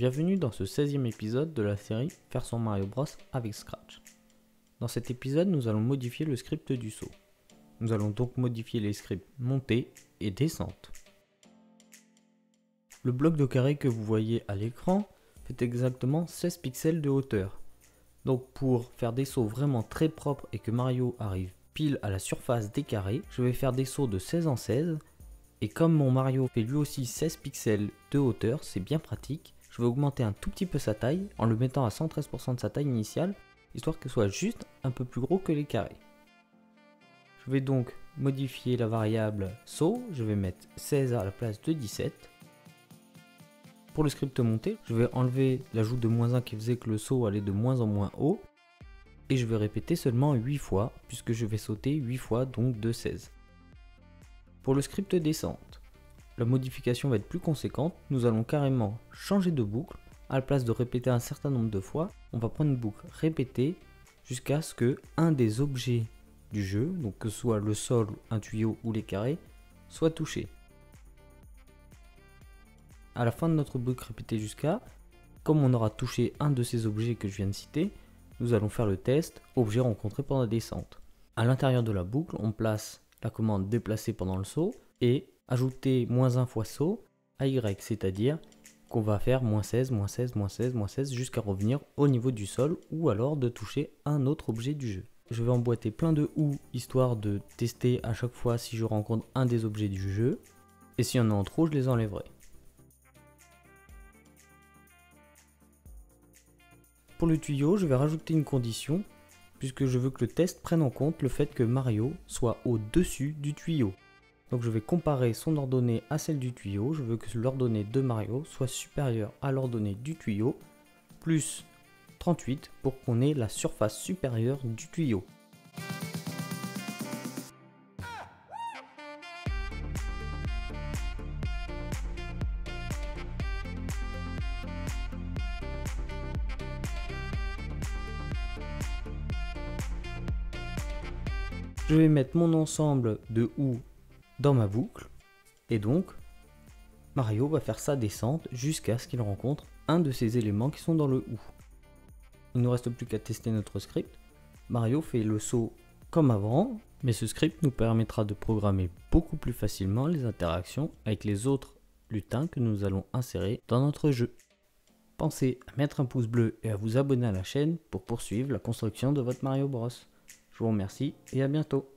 Bienvenue dans ce 16e épisode de la série Faire son Mario Bros avec Scratch. Dans cet épisode, nous allons modifier le script du saut. Nous allons donc modifier les scripts montée et descente. Le bloc de carré que vous voyez à l'écran fait exactement 16 pixels de hauteur. Donc pour faire des sauts vraiment très propres et que Mario arrive pile à la surface des carrés, je vais faire des sauts de 16 en 16. Et comme mon Mario fait lui aussi 16 pixels de hauteur, c'est bien pratique. Je vais augmenter un tout petit peu sa taille en le mettant à 113% de sa taille initiale, histoire que ce soit juste un peu plus gros que les carrés. Je vais donc modifier la variable saut, je vais mettre 16 à la place de 17. Pour le script monté, je vais enlever l'ajout de -1 qui faisait que le saut allait de moins en moins haut. Et je vais répéter seulement 8 fois, puisque je vais sauter 8 fois, donc de 16. Pour le script descente, la modification va être plus conséquente, nous allons carrément changer de boucle. À la place de répéter un certain nombre de fois, on va prendre une boucle répétée jusqu'à ce que un des objets du jeu, donc que ce soit le sol, un tuyau ou les carrés, soit touché. À la fin de notre boucle répétée jusqu'à, comme on aura touché un de ces objets que je viens de citer, nous allons faire le test objet rencontré pendant la descente. À l'intérieur de la boucle, on place la commande déplacer pendant le saut et ajouter -1 fois saut à Y, c'est-à-dire qu'on va faire -16, -16, -16, -16 jusqu'à revenir au niveau du sol ou alors de toucher un autre objet du jeu. Je vais emboîter plein de OU histoire de tester à chaque fois si je rencontre un des objets du jeu et s'il y en a en trop, je les enlèverai. Pour le tuyau, je vais rajouter une condition puisque je veux que le test prenne en compte le fait que Mario soit au-dessus du tuyau. Donc je vais comparer son ordonnée à celle du tuyau, je veux que l'ordonnée de Mario soit supérieure à l'ordonnée du tuyau, plus 38 pour qu'on ait la surface supérieure du tuyau. Je vais mettre mon ensemble de OU dans ma boucle, et donc Mario va faire sa descente jusqu'à ce qu'il rencontre un de ces éléments qui sont dans le OU. Il ne nous reste plus qu'à tester notre script. Mario fait le saut comme avant, mais ce script nous permettra de programmer beaucoup plus facilement les interactions avec les autres lutins que nous allons insérer dans notre jeu. Pensez à mettre un pouce bleu et à vous abonner à la chaîne pour poursuivre la construction de votre Mario Bros. Je vous remercie et à bientôt.